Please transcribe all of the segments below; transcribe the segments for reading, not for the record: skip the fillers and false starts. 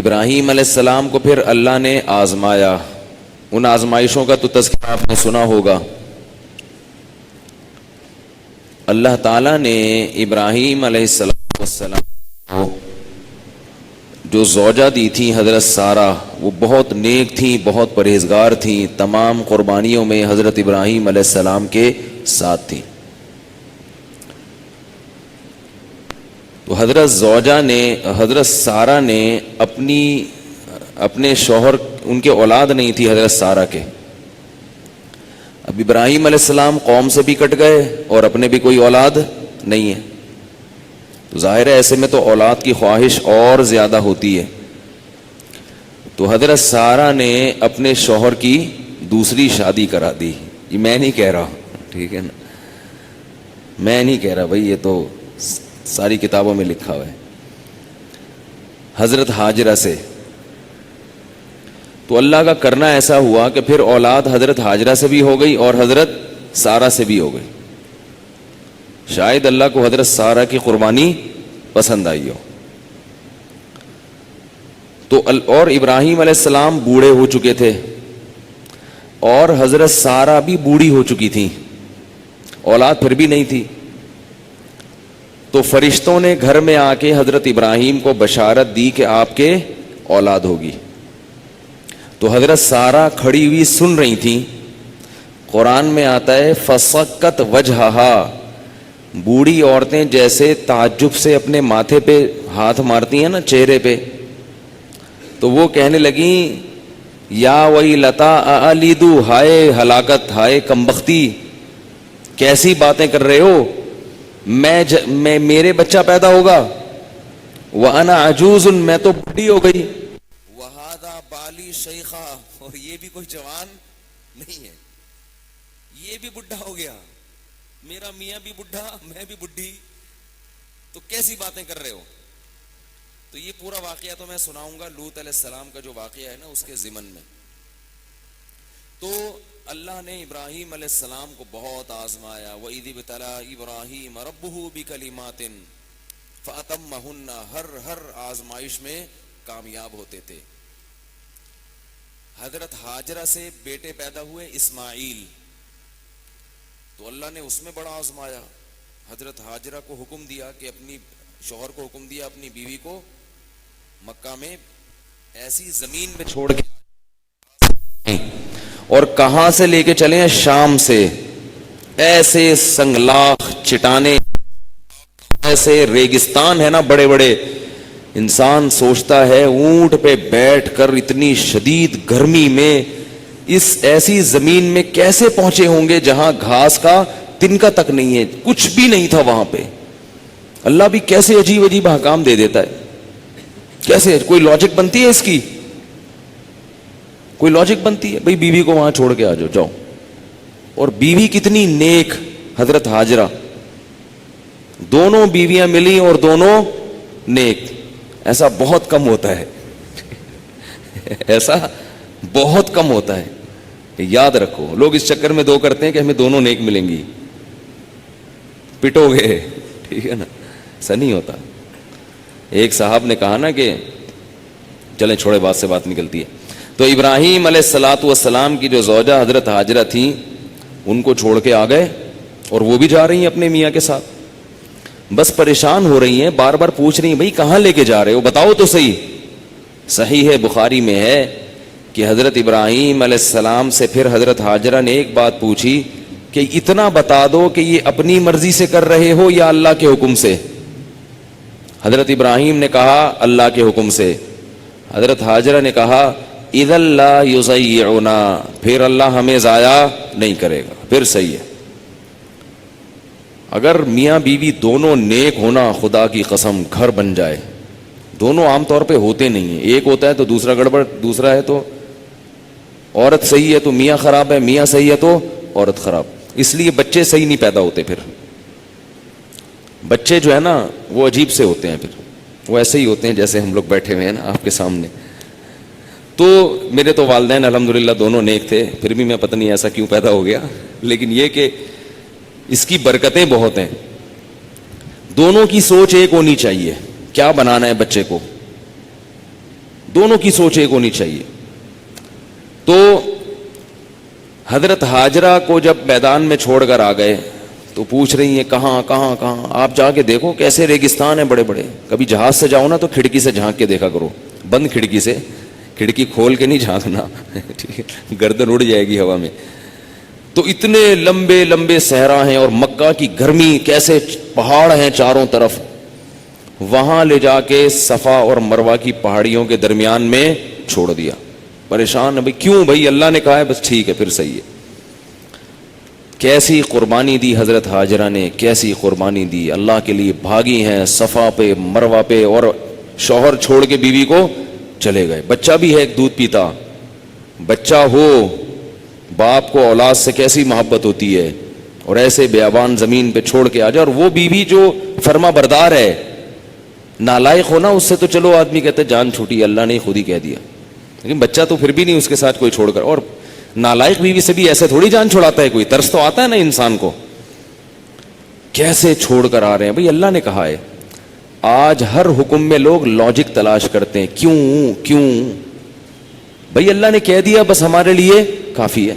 ابراہیم علیہ السلام کو پھر اللہ نے آزمایا. ان آزمائشوں کا تو تذکرہ آپ نے سنا ہوگا. اللہ تعالیٰ نے ابراہیم علیہ السلام کو جو زوجہ دی تھی حضرت سارہ، وہ بہت نیک تھیں، بہت پرہیزگار تھیں، تمام قربانیوں میں حضرت ابراہیم علیہ السلام کے ساتھ تھیں. تو حضرت زوجہ نے، حضرت سارہ نے اپنے شوہر، ان کے اولاد نہیں تھی حضرت سارہ کے. اب ابراہیم علیہ السلام قوم سے بھی کٹ گئے اور اپنے بھی کوئی اولاد نہیں ہے، تو ظاہر ہے ایسے میں تو اولاد کی خواہش اور زیادہ ہوتی ہے. تو حضرت سارہ نے اپنے شوہر کی دوسری شادی کرا دی. یہ میں نہیں کہہ رہا، ٹھیک ہے نا، میں نہیں کہہ رہا بھائی، یہ تو ساری کتابوں میں لکھا ہوا ہے. حضرت ہاجرہ سے. تو اللہ کا کرنا ایسا ہوا کہ پھر اولاد حضرت ہاجرہ سے بھی ہو گئی اور حضرت سارہ سے بھی ہو گئی. شاید اللہ کو حضرت سارہ کی قربانی پسند آئی ہو. تو اور ابراہیم علیہ السلام بوڑھے ہو چکے تھے اور حضرت سارہ بھی بوڑھی ہو چکی تھی، اولاد پھر بھی نہیں تھی. تو فرشتوں نے گھر میں آ کے حضرت ابراہیم کو بشارت دی کہ آپ کے اولاد ہوگی. تو حضرت سارہ کھڑی ہوئی سن رہی تھیں. قرآن میں آتا ہے فسکت وجہہا، بوڑھی عورتیں جیسے تعجب سے اپنے ماتھے پہ ہاتھ مارتی ہیں نا، چہرے پہ، تو وہ کہنے لگیں یا ویلتا الیدو، ہائے ہلاکت، ہائے کمبختی، کیسی باتیں کر رہے ہو، میں میرے بچہ پیدا ہوگا، وانا عجوز، میں تو بوڑھی ہو گئی، وہذا بالی شیخا، اور یہ بھی کوئی جوان نہیں ہے، یہ بھی بڈھا ہو گیا، میرا میاں بھی بڈھا، میں بھی بڈھی، تو کیسی باتیں کر رہے ہو. تو یہ پورا واقعہ تو میں سناؤں گا، لوط علیہ السلام کا جو واقعہ ہے نا اس کے ضمن میں. تو اللہ نے ابراہیم علیہ السلام کو بہت آزمایا. وَإِذِ ابْتَلَىٰ إِبْرَاهِيمَ رَبُّهُ بِكَلِمَاتٍ فَأَتَمَّهُنَّ، ہر آزمائش میں کامیاب ہوتے تھے. حضرت ہاجرہ سے بیٹے پیدا ہوئے اسماعیل، تو اللہ نے اس میں بڑا آزمایا. حضرت ہاجرہ کو حکم دیا کہ اپنی شوہر کو حکم دیا اپنی بیوی کو مکہ میں ایسی زمین میں چھوڑ کے، اور کہاں سے لے کے چلے ہیں؟ شام سے. ایسے سنگلاخ چٹانے، ایسے ریگستان ہے نا بڑے بڑے، انسان سوچتا ہے اونٹ پہ بیٹھ کر اتنی شدید گرمی میں اس ایسی زمین میں کیسے پہنچے ہوں گے جہاں گھاس کا تنکا تک نہیں ہے، کچھ بھی نہیں تھا وہاں پہ. اللہ بھی کیسے عجیب عجیب احکام دے دیتا ہے، کیسے کوئی لاجک بنتی ہے اس کی؟ کوئی لاجک بنتی ہے؟ بھئی بیوی کو وہاں چھوڑ کے آ جاؤ، جاؤ. اور بیوی کتنی نیک، حضرت ہاجرہ، دونوں بیویاں ملی اور دونوں نیک. ایسا بہت کم ہوتا ہے، ایسا بہت کم ہوتا ہے. یاد رکھو، لوگ اس چکر میں دو کرتے ہیں کہ ہمیں دونوں نیک ملیں گی، پٹو گے، ٹھیک ہے نا، ایسا نہیں ہوتا. ایک صاحب نے کہا نا کہ چلیں چھوڑے، بات سے بات نکلتی ہے. تو ابراہیم علیہ السلام کی جو زوجہ حضرت ہاجرہ تھیں، ان کو چھوڑ کے آ گئے اور وہ بھی جا رہی ہیں اپنے میاں کے ساتھ. بس پریشان ہو رہی ہیں، بار بار پوچھ رہی ہیں بھائی کہاں لے کے جا رہے ہو، بتاؤ تو صحیح. صحیح ہے، بخاری میں ہے کہ حضرت ابراہیم علیہ السلام سے پھر حضرت ہاجرہ نے ایک بات پوچھی کہ اتنا بتا دو کہ یہ اپنی مرضی سے کر رہے ہو یا اللہ کے حکم سے. حضرت ابراہیم نے کہا اللہ کے حکم سے. حضرت ہاجرہ نے کہا اذا لا یضیعنا، پھر اللہ ہمیں ضائع نہیں کرے گا، پھر صحیح ہے. اگر میاں بیوی دونوں نیک ہونا، خدا کی قسم گھر بن جائے. دونوں عام طور پہ ہوتے نہیں ہیں، ایک ہوتا ہے تو دوسرا گڑبڑ، دوسرا ہے تو عورت صحیح ہے تو میاں خراب ہے، میاں صحیح ہے تو عورت خراب. اس لیے بچے صحیح نہیں پیدا ہوتے. پھر بچے جو ہے نا وہ عجیب سے ہوتے ہیں، پھر وہ ایسے ہی ہوتے ہیں جیسے ہم لوگ بیٹھے ہوئے ہیں نا آپ کے سامنے. تو میرے تو والدین الحمدللہ دونوں نیک تھے، پھر بھی میں پتہ نہیں ایسا کیوں پیدا ہو گیا، لیکن یہ کہ اس کی برکتیں بہت ہیں. دونوں کی سوچ ایک ہونی چاہیے، کیا بنانا ہے بچے کو. دونوں کی سوچ ایک ہونی چاہیے. تو حضرت ہاجرہ کو جب میدان میں چھوڑ کر آ گئے تو پوچھ رہی ہیں کہاں کہاں کہاں. آپ جا کے دیکھو کیسے ریگستان ہیں بڑے بڑے. کبھی جہاز سے جاؤ نا تو کھڑکی سے جھانک کے دیکھا کرو, بند کھڑکی سے, کھڑکی کھول کے نہیں جھانکنا, ٹھیک ہے, گردن اڑ جائے گی ہوا میں. تو اتنے لمبے لمبے صحرا ہیں اور مکہ کی گرمی, کیسے پہاڑ ہیں چاروں طرف. وہاں لے جا کے صفا اور مروہ کی پہاڑیوں کے درمیان میں چھوڑ دیا. پریشان ہے بھائی, کیوں بھائی, اللہ نے کہا ہے بس ٹھیک ہے پھر صحیح ہے. کیسی قربانی دی حضرت ہاجرہ نے, کیسی قربانی دی, اللہ کے لیے بھاگی ہیں صفا پہ مروہ پہ, اور شوہر چھوڑ کے بیوی کو چلے گئے. بچہ بھی ہے ایک دودھ پیتا, بچہ ہو, باپ کو اولاد سے کیسی محبت ہوتی ہے, اور ایسے بیابان زمین پہ چھوڑ کے آ جائے. اور وہ بیوی جو فرما بردار ہے, نالائق ہونا اس سے تو چلو آدمی کہتے جان چھوٹی, اللہ نے خود ہی کہہ دیا, لیکن بچہ تو پھر بھی نہیں اس کے ساتھ کوئی چھوڑ کر. اور نالائق بیوی سے بھی ایسے تھوڑی جان چھوڑاتا ہے کوئی, ترس تو آتا ہے نا انسان کو. کیسے چھوڑ کر آ رہے ہیں بھائی, اللہ نے کہا ہے. آج ہر حکم میں لوگ لاجک تلاش کرتے ہیں, کیوں کیوں بھائی, اللہ نے کہہ دیا بس ہمارے لیے کافی ہے.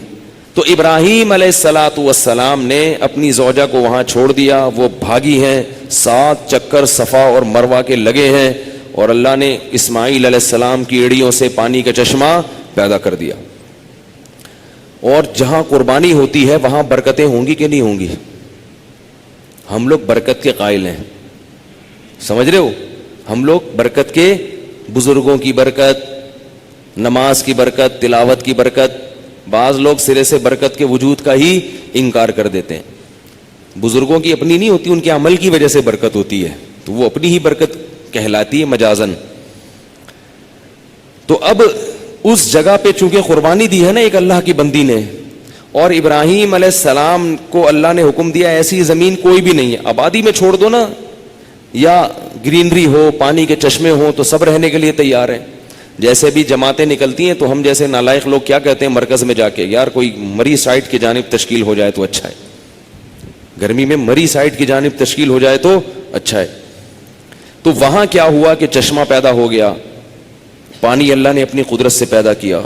تو ابراہیم علیہ السلام نے اپنی زوجہ کو وہاں چھوڑ دیا, وہ بھاگی ہیں, 7 چکر صفا اور مروہ کے لگے ہیں, اور اللہ نے اسماعیل علیہ السلام کی ایڑیوں سے پانی کا چشمہ پیدا کر دیا. اور جہاں قربانی ہوتی ہے وہاں برکتیں ہوں گی کہ نہیں ہوں گی؟ ہم لوگ برکت کے قائل ہیں, سمجھ رہے ہو, ہم لوگ برکت کے, بزرگوں کی برکت, نماز کی برکت, تلاوت کی برکت. بعض لوگ سرے سے برکت کے وجود کا ہی انکار کر دیتے ہیں. بزرگوں کی اپنی نہیں ہوتی, ان کے عمل کی وجہ سے برکت ہوتی ہے, تو وہ اپنی ہی برکت کہلاتی ہے مجازن. تو اب اس جگہ پہ چونکہ قربانی دی ہے نا ایک اللہ کی بندی نے, اور ابراہیم علیہ السلام کو اللہ نے حکم دیا ایسی زمین کوئی بھی نہیں ہے, آبادی میں چھوڑ دو نا, یا گرینری ہو, پانی کے چشمے ہوں, تو سب رہنے کے لیے تیار ہیں. جیسے بھی جماعتیں نکلتی ہیں تو ہم جیسے نالائق لوگ کیا کہتے ہیں مرکز میں جا کے, یار کوئی مری سائٹ کی جانب تشکیل ہو جائے تو اچھا ہے, گرمی میں مری سائٹ کی جانب تشکیل ہو جائے تو اچھا ہے. تو وہاں کیا ہوا کہ چشمہ پیدا ہو گیا, پانی اللہ نے اپنی قدرت سے پیدا کیا,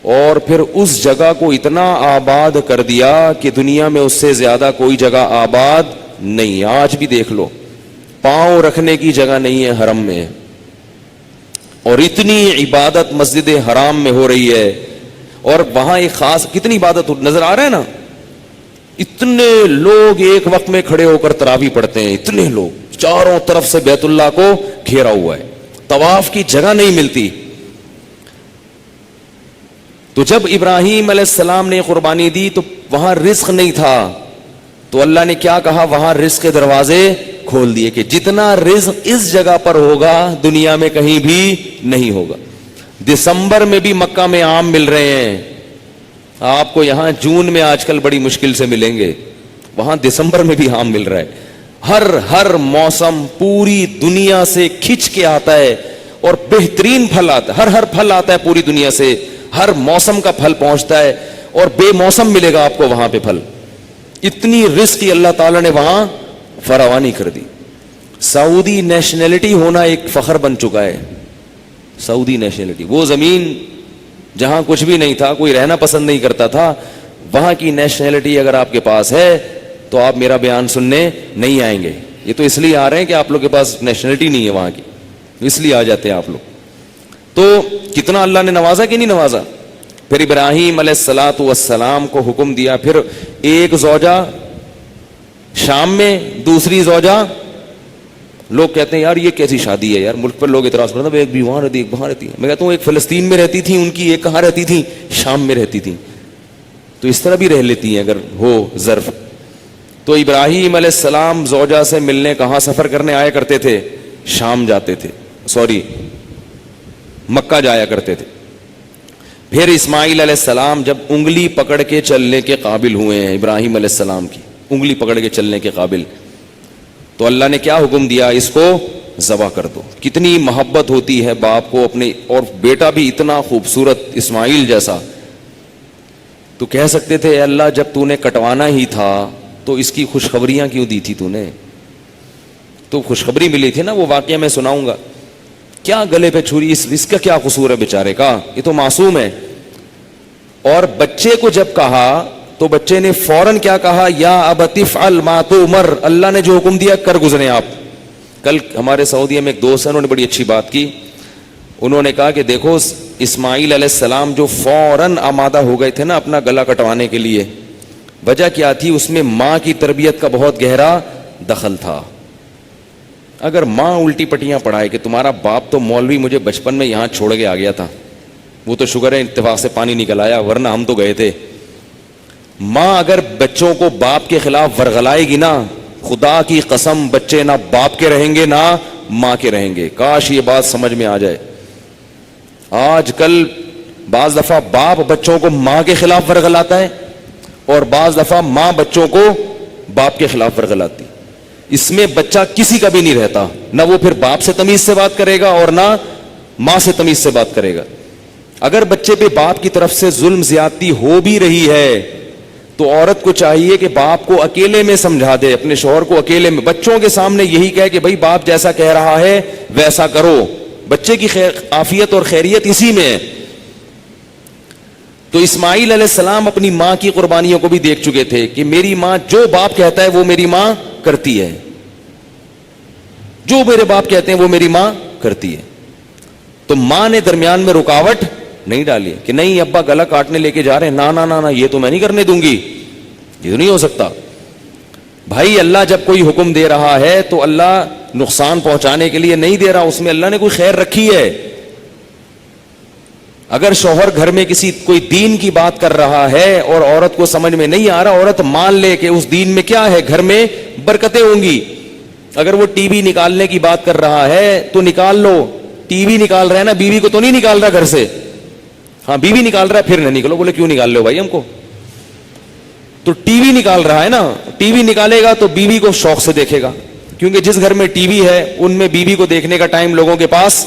اور پھر اس جگہ کو اتنا آباد کر دیا کہ دنیا میں اس سے زیادہ کوئی جگہ آباد نہیں. آج بھی دیکھ لو, پاؤں رکھنے کی جگہ نہیں ہے حرم میں, اور اتنی عبادت مسجد حرام میں ہو رہی ہے. اور وہاں ایک خاص کتنی عبادت نظر آ رہا ہے نا, اتنے لوگ ایک وقت میں کھڑے ہو کر تراویح پڑھتے ہیں, اتنے لوگ, چاروں طرف سے بیت اللہ کو گھیرا ہوا ہے, طواف کی جگہ نہیں ملتی. تو جب ابراہیم علیہ السلام نے قربانی دی تو وہاں رزق نہیں تھا, تو اللہ نے کیا کہا, وہاں رزق کے دروازے کھول دیے کہ جتنا رزق اس جگہ پر ہوگا دنیا میں کہیں بھی نہیں ہوگا. دسمبر میں بھی مکہ میں آم مل رہے ہیں, آپ کو یہاں جون میں آج کل بڑی مشکل سے ملیں گے, وہاں دسمبر میں بھی آم مل رہا ہے. ہر موسم پوری دنیا سے کھچ کے آتا ہے, اور بہترین پھل آتا ہے, ہر پھل آتا ہے پوری دنیا سے, ہر موسم کا پھل پہنچتا ہے, اور بے موسم ملے گا آپ کو وہاں پہ پھل. اتنی رزق اللہ تعالیٰ نے وہاں فراوانی کر دی. سعودی نیشنلٹی ہونا ایک فخر بن چکا ہے. سعودی نیشنلٹی, وہ زمین جہاں کچھ بھی نہیں تھا, کوئی رہنا پسند نہیں کرتا تھا, وہاں کی نیشنلٹی اگر آپ کے پاس ہے تو آپ میرا بیان سننے نہیں آئیں گے. یہ تو اس لیے آ رہے ہیں کہ آپ لوگ کے پاس نیشنلٹی نہیں ہے وہاں کی, اس لیے آ جاتے ہیں آپ لوگ. تو کتنا اللہ نے نوازا کہ نہیں نوازا. پھر ابراہیم علیہ السلام کو حکم دیا, پھر ایک زوجہ شام میں, دوسری زوجہ, لوگ کہتے ہیں یار یہ کیسی شادی ہے یار, ملک پر لوگ اعتراض کرتے ہیں ایک بھی وہاں رہتی, ایک وہاں رہتی ہے. میں کہتا ہوں ایک فلسطین میں رہتی تھی ان کی, ایک کہاں رہتی تھی, شام میں رہتی تھی. تو اس طرح بھی رہ لیتی ہیں اگر ہو ظرف. تو ابراہیم علیہ السلام زوجہ سے ملنے کہاں سفر کرنے آیا کرتے تھے, شام جاتے تھے, مکہ جایا کرتے تھے. پھر اسماعیل علیہ السلام جب انگلی پکڑ کے چلنے کے قابل ہوئے ہیں, ابراہیم علیہ السلام کی انگلی پکڑ کے چلنے کے قابل, تو اللہ نے کیا حکم دیا, اس کو ذبح کر دو. کتنی محبت ہوتی ہے باپ کو اپنے, اور بیٹا بھی اتنا خوبصورت اسماعیل جیسا. تو کہہ سکتے تھے اے اللہ جب تو نے کٹوانا ہی تھا تو اس کی خوشخبریاں کیوں دی تھی تو نے, تو خوشخبری ملی تھی نا, وہ واقعہ میں سناؤں گا. کیا گلے پہ چھری, اس کا کیا قصور ہے بیچارے کا, یہ تو معصوم ہے. اور بچے کو جب کہا تو بچے نے فوراً کیا کہا, یا ابت افعل ما تؤمر, اللہ نے جو حکم دیا کر گزرے آپ. کل ہمارے سعودیہ میں ایک دوست ہیں, انہوں نے بڑی اچھی بات کی. انہوں نے کہا کہ دیکھو اسماعیل علیہ السلام جو فوراً آمادہ ہو گئے تھے نا اپنا گلا کٹوانے کے لیے, وجہ کیا تھی, اس میں ماں کی تربیت کا بہت گہرا دخل تھا. اگر ماں الٹی پٹیاں پڑھائے کہ تمہارا باپ تو مولوی مجھے بچپن میں یہاں چھوڑ کے آ گیا تھا, وہ تو شکر ہے اتفاق سے پانی نکل آیا, ورنہ ہم تو گئے تھے. ماں اگر بچوں کو باپ کے خلاف ورغلائے گی نا, خدا کی قسم بچے نہ باپ کے رہیں گے نہ ماں کے رہیں گے. کاش یہ بات سمجھ میں آ جائے. آج کل بعض دفعہ باپ بچوں کو ماں کے خلاف ورغلاتا ہے اور بعض دفعہ ماں بچوں کو باپ کے خلاف ورغلاتی. اس میں بچہ کسی کا بھی نہیں رہتا, نہ وہ پھر باپ سے تمیز سے بات کرے گا اور نہ ماں سے تمیز سے بات کرے گا. اگر بچے پہ باپ کی طرف سے ظلم زیادتی ہو بھی رہی ہے تو عورت کو چاہیے کہ باپ کو اکیلے میں سمجھا دے, اپنے شوہر کو اکیلے میں, بچوں کے سامنے یہی کہے کہ بھائی باپ جیسا کہہ رہا ہے ویسا کرو. بچے کی عافیت اور خیریت اسی میں ہے. تو اسماعیل علیہ السلام اپنی ماں کی قربانیوں کو بھی دیکھ چکے تھے کہ میری ماں جو باپ کہتا ہے وہ میری ماں کرتی ہے, جو میرے باپ کہتے ہیں وہ میری ماں کرتی ہے. تو ماں نے درمیان میں رکاوٹ نہیں ڈالی کہ نہیں ابا گلا کاٹنے لے کے جا رہے ہیں, نا نا نا نا یہ تو میں نہیں کرنے دوں گی, یہ تو نہیں ہو سکتا. بھائی اللہ جب کوئی حکم دے رہا ہے تو اللہ نقصان پہنچانے کے لیے نہیں دے رہا, اس میں اللہ نے کوئی خیر رکھی ہے. اگر شوہر گھر میں کوئی دین کی بات کر رہا ہے اور عورت کو سمجھ میں نہیں آ رہا, عورت مان لے کہ اس دین میں کیا ہے, گھر میں برکتیں ہوں گی. اگر وہ ٹی وی نکالنے کی بات کر رہا ہے تو نکال لو, ٹی وی نکال رہا ہے نا, بیوی کو تو نہیں نکال رہا گھر سے. ہاں بیوی نکال رہا ہے پھر نہ نکلو, بولے کیوں نکال لو بھائی ہم کو, تو ٹی وی نکال رہا ہے نا, ٹی وی نکالے گا تو بیوی کو شوق سے دیکھے گا, کیونکہ جس گھر میں ٹی وی ہے ان میں بیوی کو دیکھنے کا ٹائم لوگوں کے پاس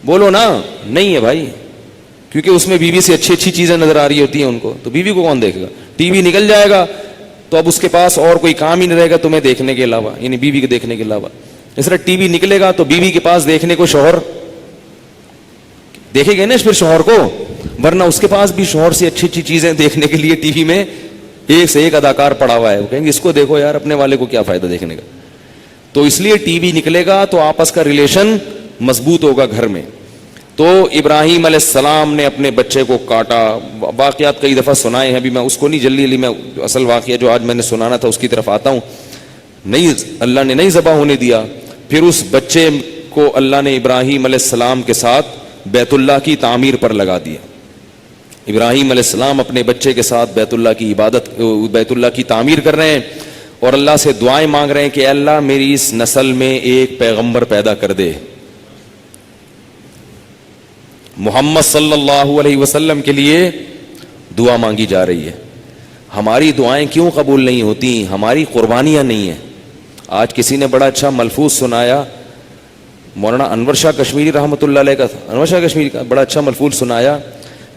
بولو نا نہیں ہے بھائی, کیونکہ اس میں بیوی سے اچھی اچھی چیزیں نظر آ رہی ہوتی ہیں ان کو, تو بیوی کو کون دیکھے گا. ٹی وی نکل جائے گا تو اب اس کے پاس اور کوئی کام ہی نہیں رہے گا تمہیں دیکھنے کے علاوہ, یعنی بیوی کو دیکھنے کے علاوہ. اس طرح ٹی وی نکلے گا تو بیوی کے پاس دیکھنے کو شوہر دیکھے گئے نا پھر شوہر کو, ورنہ اس کے پاس بھی شوہر سے اچھی اچھی چیزیں دیکھنے کے لیے ٹی وی میں ایک سے ایک اداکار پڑا ہوا ہے, وہ کہیں گے اس کو دیکھو یار, اپنے والے کو کیا فائدہ دیکھنے کا. تو اس لیے ٹی وی نکلے گا تو آپس کا ریلیشن مضبوط ہوگا گھر میں. تو ابراہیم علیہ السلام نے اپنے بچے کو کاٹا. واقعات کئی دفعہ سنائے ہیں, ابھی میں اس کو نہیں جلدی میں اصل واقعہ جو آج میں نے سنانا تھا اس کی طرف آتا ہوں. نہیں, اللہ نے نہیں ذبح ہونے دیا. پھر اس بچے کو اللہ نے ابراہیم علیہ السلام کے ساتھ بیت اللہ کی تعمیر پر لگا دیا. ابراہیم علیہ السلام اپنے بچے کے ساتھ بیت اللہ کی عبادت, بیت اللہ کی تعمیر کر رہے ہیں اور اللہ سے دعائیں مانگ رہے ہیں کہ اے اللہ میری اس نسل میں ایک پیغمبر پیدا کر دے. محمد صلی اللہ علیہ وسلم کے لیے دعا مانگی جا رہی ہے. ہماری دعائیں کیوں قبول نہیں ہوتی؟ ہماری قربانیاں نہیں ہیں. آج کسی نے بڑا اچھا ملفوظ سنایا, مولانا انور شاہ کشمیری رحمۃ اللہ علیہ کا, انور شاہ کشمیری کا بڑا اچھا ملفوظ سنایا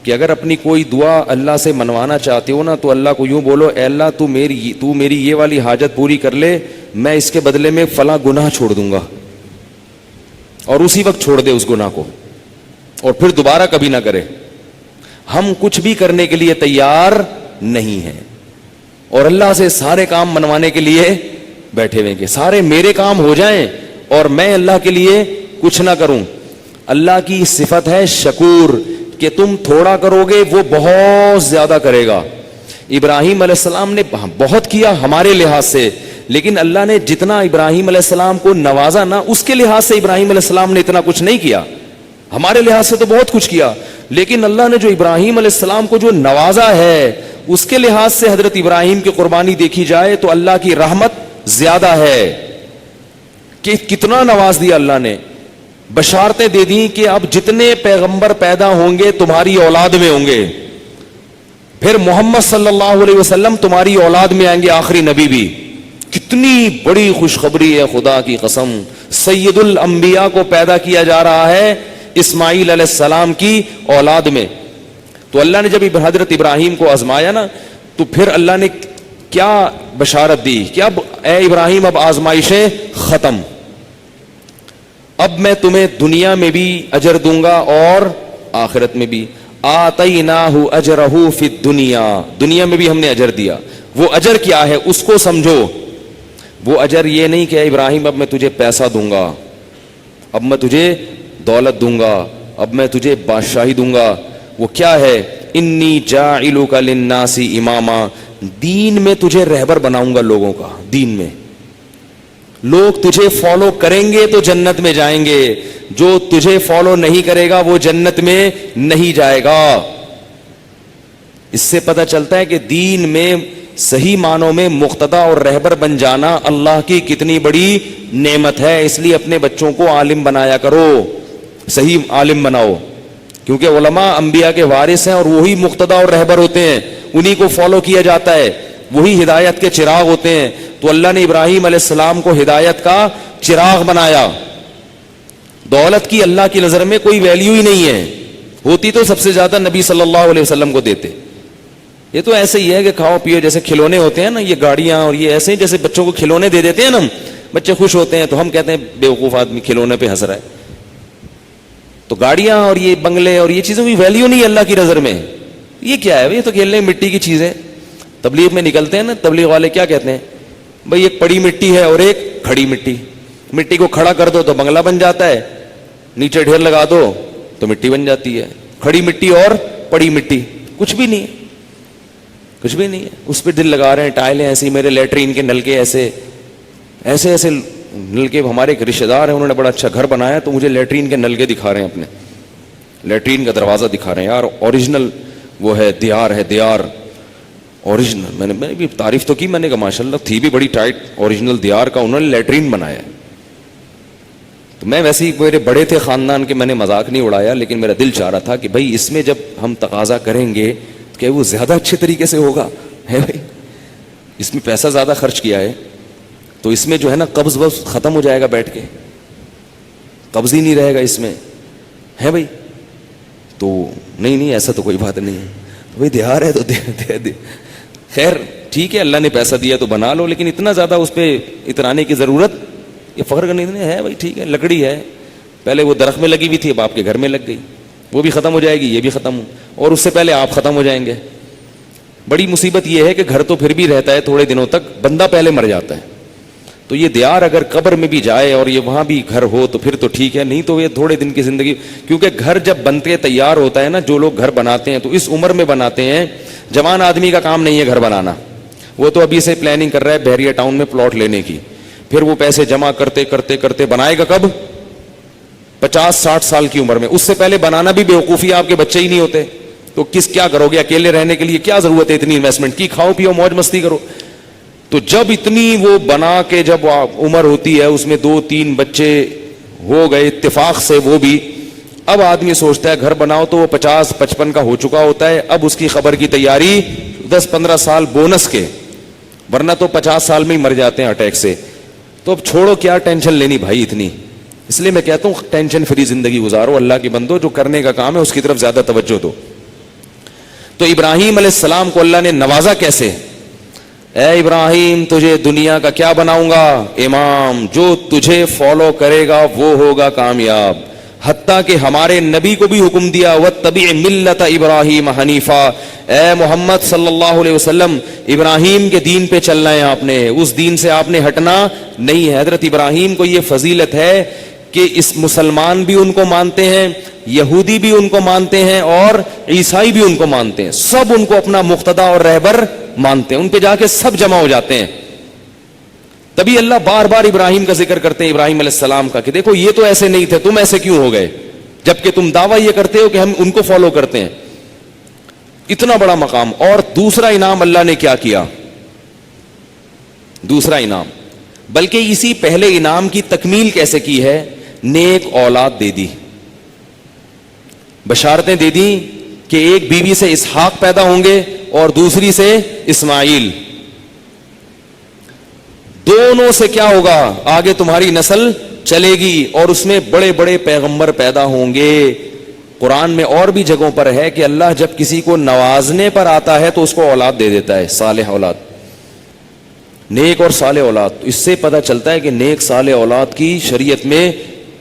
کہ اگر اپنی کوئی دعا اللہ سے منوانا چاہتے ہو نا تو اللہ کو یوں بولو, اے اللہ تو میری یہ والی حاجت پوری کر لے, میں اس کے بدلے میں فلاں گناہ چھوڑ دوں گا, اور اسی وقت چھوڑ دے اس گناہ کو اور پھر دوبارہ کبھی نہ کرے. ہم کچھ بھی کرنے کے لیے تیار نہیں ہیں اور اللہ سے سارے کام منوانے کے لیے بیٹھے ہوئے کہ سارے میرے کام ہو جائیں اور میں اللہ کے لیے کچھ نہ کروں. اللہ کی صفت ہے شکور, کہ تم تھوڑا کرو گے وہ بہت زیادہ کرے گا. ابراہیم علیہ السلام نے بہت کیا ہمارے لحاظ سے, لیکن اللہ نے جتنا ابراہیم علیہ السلام کو نوازا نا, اس کے لحاظ سے ابراہیم علیہ السلام نے اتنا کچھ نہیں کیا. ہمارے لحاظ سے تو بہت کچھ کیا, لیکن اللہ نے جو ابراہیم علیہ السلام کو جو نوازا ہے اس کے لحاظ سے حضرت ابراہیم کی قربانی دیکھی جائے تو اللہ کی رحمت زیادہ ہے کہ کتنا نواز دیا اللہ نے. بشارتیں دے دی کہ اب جتنے پیغمبر پیدا ہوں گے تمہاری اولاد میں ہوں گے, پھر محمد صلی اللہ علیہ وسلم تمہاری اولاد میں آئیں گے, آخری نبی بھی. کتنی بڑی خوشخبری ہے, خدا کی قسم. سید الانبیاء کو پیدا کیا جا رہا ہے اسماعیل علیہ السلام کی اولاد میں. تو اللہ نے جب حضرت ابراہیم کو آزمایا نا تو پھر اللہ نے کیا بشارت دی کہ اب اے ابراہیم اب آزمائشیں ختم. اب میں تمہیں دنیا میں بھی اجر دوں گا اور آخرت میں بھی. آتیناہ اجرہ فی الدنیا, دنیا میں بھی ہم نے اجر دیا. وہ اجر کیا ہے اس کو سمجھو. وہ اجر یہ نہیں کہ ابراہیم اب میں تجھے پیسہ دوں گا, اب میں تجھے دولت دوں گا, اب میں تجھے بادشاہی دوں گا. وہ کیا ہے؟ انی جاعلک للناس اماما, دین میں تجھے رہبر بناؤں گا لوگوں کا. دین میں لوگ تجھے فالو کریں گے تو جنت میں جائیں گے, جو تجھے فالو نہیں کرے گا وہ جنت میں نہیں جائے گا. اس سے پتہ چلتا ہے کہ دین میں صحیح معنوں میں مقتدا اور رہبر بن جانا اللہ کی کتنی بڑی نعمت ہے. اس لیے اپنے بچوں کو عالم بنایا کرو, صحیح عالم بناؤ, کیونکہ علماء انبیاء کے وارث ہیں اور وہی مقتدا اور رہبر ہوتے ہیں, انہی کو فالو کیا جاتا ہے, وہی ہدایت کے چراغ ہوتے ہیں. تو اللہ نے ابراہیم علیہ السلام کو ہدایت کا چراغ بنایا. دولت کی اللہ کی نظر میں کوئی ویلیو ہی نہیں ہے, ہوتی تو سب سے زیادہ نبی صلی اللہ علیہ وسلم کو دیتے. یہ تو ایسے ہی ہے کہ کھاؤ پیو, جیسے کھلونے ہوتے ہیں نا, یہ گاڑیاں اور یہ ایسے جیسے بچوں کو کھلونے دے دیتے ہیں نا, بچے خوش ہوتے ہیں تو ہم کہتے ہیں بیوقوف آدمی کھلونے پہ ہنس رہا ہے. تو گاڑیاں اور یہ بنگلے اور یہ چیزوں کی ویلیو نہیں اللہ کی نظر میں. یہ کیا ہے؟ یہ تو کھیلنے مٹی کی چیز ہے. تبلیغ میں نکلتے ہیں نا, تبلیغ والے کیا کہتے ہیں, بھئی ایک پڑی مٹی ہے اور ایک کھڑی مٹی. مٹی کو کھڑا کر دو تو بنگلہ بن جاتا ہے, نیچے ڈھیر لگا دو تو مٹی بن جاتی ہے. کھڑی مٹی اور پڑی مٹی کچھ بھی نہیں ہے, کچھ بھی نہیں ہے. اس پہ دل لگا رہے ہیں, ٹائلیں ایسی, میرے لیٹرین کے نلکے ایسے ایسے ایسے نلکے. ہمارے ایک رشتے دار ہیں, انہوں نے بڑا اچھا گھر بنایا تو مجھے لیٹرین کے نلکے دکھا رہے ہیں, اپنے لیٹرین کا دروازہ دکھا رہے ہیں. یار اوریجنل وہ ہے, دیار ہے, دیار اوریجنل. میں نے بھی تعریف تو کی, میں نے کہا ماشاءاللہ, تھی بھی بڑی ٹائٹ, اوریجنل دیار کا انہوں نے لیٹرین بنایا. تو میں ویسے ہی, میرے بڑے تھے خاندان کے, میں نے مذاق نہیں اڑایا, لیکن میرا دل چاہ رہا تھا کہ بھائی اس میں جب ہم تقاضا کریں گے کہ وہ زیادہ اچھے طریقے سے ہوگا, ہے بھائی اس میں پیسہ زیادہ خرچ کیا ہے تو اس میں جو ہے نا قبض وبض ختم ہو جائے گا, بیٹھ کے قبض ہی نہیں رہے گا اس میں, ہے بھائی. تو نہیں ایسا تو کوئی بات نہیں ہے, بھائی دیار ہے تو دے. خیر ٹھیک ہے, اللہ نے پیسہ دیا تو بنا لو, لیکن اتنا زیادہ اس پہ اترانے کی ضرورت, یہ فخر کرنے نہیں ہے. بھائی ٹھیک ہے, لکڑی ہے, پہلے وہ درخت میں لگی ہوئی تھی, اب آپ کے گھر میں لگ گئی, وہ بھی ختم ہو جائے گی, یہ بھی ختم ہو, اور اس سے پہلے آپ ختم ہو جائیں گے. بڑی مصیبت یہ ہے کہ گھر تو پھر بھی رہتا ہے تھوڑے دنوں تک, بندہ پہلے مر جاتا ہے. تو یہ دیار اگر قبر میں بھی جائے اور یہ وہاں بھی گھر ہو تو پھر تو ٹھیک ہے, نہیں تو یہ تھوڑے دن کی زندگی. کیونکہ گھر جب بنتے تیار ہوتا ہے نا, جو لوگ گھر بناتے ہیں تو اس عمر میں بناتے ہیں. جوان آدمی کا کام نہیں ہے گھر بنانا, وہ تو ابھی سے پلاننگ کر رہا ہے بحریہ ٹاؤن میں پلاٹ لینے کی, پھر وہ پیسے جمع کرتے کرتے کرتے بنائے گا کب؟ 50-60 سال کی عمر میں. اس سے پہلے بنانا بھی بیوقوفی, آپ کے بچے ہی نہیں ہوتے تو کیا کرو گے؟ اکیلے رہنے کے لیے کیا ضرورت ہے اتنی انویسٹمنٹ کی؟ کھاؤ پیو موج مستی کرو. تو جب اتنی وہ بنا کے جب عمر ہوتی ہے, اس میں 2-3 بچے ہو گئے اتفاق سے, وہ بھی اب آدمی سوچتا ہے گھر بناؤ تو وہ 50-55 کا ہو چکا ہوتا ہے. اب اس کی خبر کی تیاری 10-15 سال بونس کے, ورنہ تو 50 سال میں ہی مر جاتے ہیں اٹیک سے. تو اب چھوڑو, کیا ٹینشن لینی بھائی اتنی. اس لیے میں کہتا ہوں ٹینشن فری زندگی گزارو, اللہ کی بندو, جو کرنے کا کام ہے اس کی طرف زیادہ توجہ دو. تو ابراہیم علیہ السلام کو اللہ نے نوازا کیسے؟ اے ابراہیم تجھے دنیا کا کیا بناؤں گا؟ امام, جو تجھے فالو کرے گا وہ ہوگا کامیاب. حتیٰ کہ ہمارے نبی کو بھی حکم دیا, وَاتَّبِعْ مِلَّةَ إِبْرَاهِيمَ حَنِيفًا, اے محمد صلی اللہ علیہ وسلم ابراہیم کے دین پہ چلنا ہے آپ نے, اس دین سے آپ نے ہٹنا نہیں ہے. حضرت ابراہیم کو یہ فضیلت ہے کہ اس مسلمان بھی ان کو مانتے ہیں, یہودی بھی ان کو مانتے ہیں, اور عیسائی بھی ان کو مانتے ہیں. سب ان کو اپنا مقتدا اور رہبر مانتے ہیں, ان پہ جا کے سب جمع ہو جاتے ہیں. تبھی اللہ بار بار ابراہیم کا ذکر کرتے ہیں, ابراہیم علیہ السلام کا, کہ دیکھو یہ تو ایسے نہیں تھے, تم ایسے کیوں ہو گئے, جبکہ تم دعویٰ یہ کرتے ہو کہ ہم ان کو فالو کرتے ہیں. اتنا بڑا مقام. اور دوسرا انعام اللہ نے کیا کیا؟ دوسرا انعام, بلکہ اسی پہلے انعام کی تکمیل کیسے کی ہے؟ نیک اولاد دے دی, بشارتیں دے دی کہ ایک بیوی سے اسحاق پیدا ہوں گے اور دوسری سے اسماعیل. دونوں سے کیا ہوگا؟ آگے تمہاری نسل چلے گی اور اس میں بڑے بڑے پیغمبر پیدا ہوں گے. قرآن میں اور بھی جگہوں پر ہے کہ اللہ جب کسی کو نوازنے پر آتا ہے تو اس کو اولاد دے دیتا ہے, صالح اولاد, نیک اور صالح اولاد. اس سے پتہ چلتا ہے کہ نیک صالح اولاد کی شریعت میں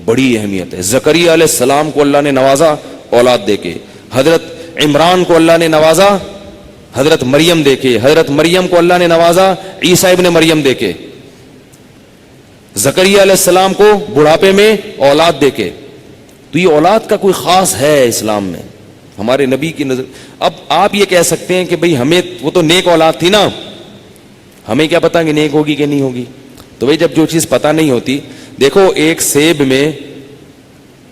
بڑی اہمیت ہے. زکریا علیہ السلام کو اللہ نے نوازا اولاد دے کے, حضرت عمران کو اللہ نے نوازا حضرت مریم دے کے, حضرت مریم کو اللہ نے نوازا عیسیٰ ابن مریم دے کے, زکریا علیہ السلام کو بڑھاپے میں اولاد دے کے. تو یہ اولاد کا کوئی خاص ہے اسلام میں ہمارے نبی کی نظر. اب آپ یہ کہہ سکتے ہیں کہ بھئی ہمیں وہ تو نیک اولاد تھی نا, ہمیں کیا پتا کہ نیک ہوگی کہ نہیں ہوگی. تو بھئی جب جو چیز پتا نہیں ہوتی, دیکھو ایک سیب میں,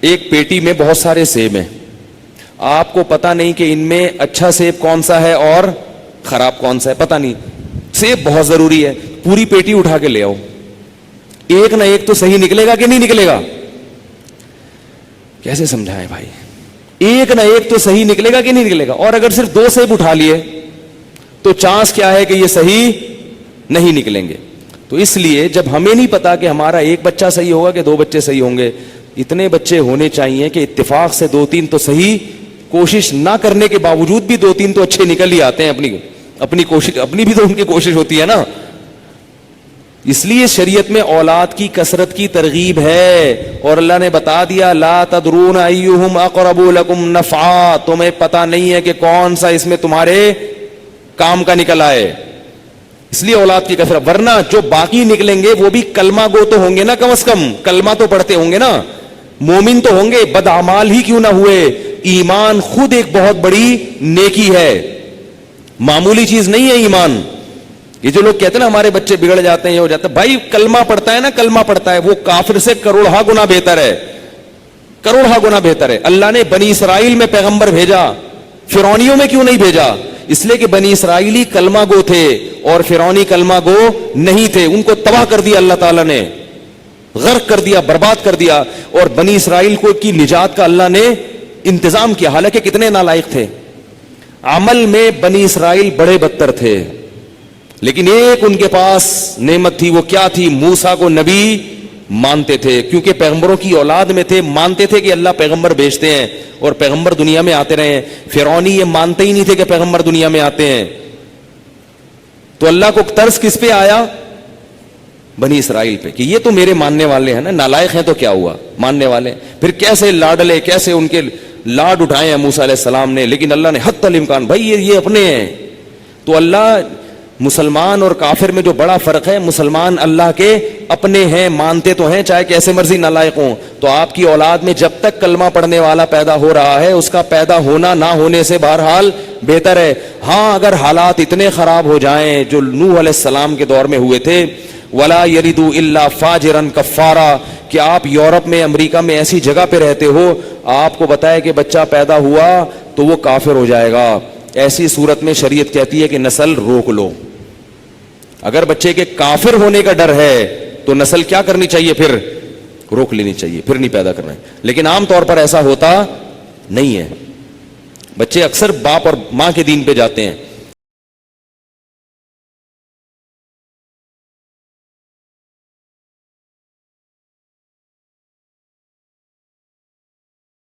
ایک پیٹی میں بہت سارے سیب ہیں, آپ کو پتا نہیں کہ ان میں اچھا سیب کون سا ہے اور خراب کون سا ہے, پتا نہیں. سیب بہت ضروری ہے, پوری پیٹی اٹھا کے لے آؤ, ایک نہ ایک تو صحیح نکلے گا کہ نہیں نکلے گا. کیسے سمجھائیں بھائی, ایک نہ ایک تو صحیح نکلے گا کہ نہیں نکلے گا. اور اگر صرف 2 سیب اٹھا لیے تو چانس کیا ہے کہ یہ صحیح نہیں نکلیں گے. تو اس لیے جب ہمیں نہیں پتا کہ ہمارا ایک بچہ صحیح ہوگا کہ 2 بچے صحیح ہوں گے, اتنے بچے ہونے چاہیے کہ اتفاق سے 2-3 تو صحیح, کوشش نہ کرنے کے باوجود بھی 2-3 تو اچھے نکل ہی آتے ہیں. اپنی کوشش, اپنی بھی تو ان کی کوشش ہوتی ہے نا. اس لیے شریعت میں اولاد کی کثرت کی ترغیب ہے, اور اللہ نے بتا دیا لا تدرون ایہم اقرب لکم نفعا, تمہیں پتا نہیں ہے کہ کون سا اس میں تمہارے کام کا نکل آئے, اس لیے اولاد کی کثرت. ورنہ جو باقی نکلیں گے وہ بھی کلمہ گو تو ہوں گے نا, کم از کم کلمہ تو پڑھتے ہوں گے نا, مومن تو ہوں گے, بدعمال ہی کیوں نہ ہوئے. ایمان خود ایک بہت بڑی نیکی ہے, معمولی چیز نہیں ہے ایمان. یہ جو لوگ کہتے ہیں نا ہمارے بچے بگڑ جاتے ہیں, یہ ہو جاتا ہے, بھائی کلمہ پڑھتا ہے نا, کلمہ پڑھتا ہے, وہ کافر سے کروڑہ گنا بہتر ہے, کروڑہ گنا بہتر ہے. اللہ نے بنی اسرائیل میں پیغمبر بھیجا, فرعونیوں میں کیوں نہیں بھیجا؟ اس لیے کہ بنی اسرائیلی کلمہ گو تھے اور فرعونی کلمہ گو نہیں تھے. ان کو تباہ کر دیا اللہ تعالیٰ نے, غرق کر دیا, برباد کر دیا. اور بنی اسرائیل کو کی نجات کا اللہ نے انتظام کیا, حالانکہ کتنے نالائق تھے. عمل میں بنی اسرائیل بڑے بدتر تھے, لیکن ایک ان کے پاس نعمت تھی. وہ کیا تھی؟ موسیٰ کو نبی مانتے تھے, کیونکہ پیغمبروں کی اولاد میں تھے, مانتے تھے کہ اللہ پیغمبر بھیجتے ہیں اور پیغمبر دنیا میں آتے رہے ہیں. فرعونی یہ مانتے ہی نہیں تھے کہ پیغمبر دنیا میں آتے ہیں. تو اللہ کو ترس کس پہ آیا؟ بنی اسرائیل پہ, کہ یہ تو میرے ماننے والے ہیں نا, نالائق ہیں تو کیا ہوا, ماننے والے. پھر کیسے لاڈلے, کیسے ان کے لاڈ اٹھائے ہیں موسیٰ علیہ السلام نے, لیکن اللہ نے حتی الامکان, بھائی یہ اپنے ہیں. تو اللہ, مسلمان اور کافر میں جو بڑا فرق ہے, مسلمان اللہ کے اپنے ہیں, مانتے تو ہیں چاہے کیسے مرضی نالائق ہوں. تو آپ کی اولاد میں جب تک کلمہ پڑھنے والا پیدا ہو رہا ہے, اس کا پیدا ہونا نہ ہونے سے بہرحال بہتر ہے. ہاں اگر حالات اتنے خراب ہو جائیں جو نوح علیہ السلام کے دور میں ہوئے تھے, ولا یلدوا الا فاجرا کفارا, کہ آپ یورپ میں, امریکہ میں ایسی جگہ پہ رہتے ہو, آپ کو بتائے کہ بچہ پیدا ہوا تو وہ کافر ہو جائے گا, ایسی صورت میں شریعت کہتی ہے کہ نسل روک لو. اگر بچے کے کافر ہونے کا ڈر ہے تو نسل کیا کرنی چاہیے؟ پھر روک لینی چاہیے, پھر نہیں پیدا کرنا ہے. لیکن عام طور پر ایسا ہوتا نہیں ہے. بچے اکثر باپ اور ماں کے دین پہ جاتے ہیں,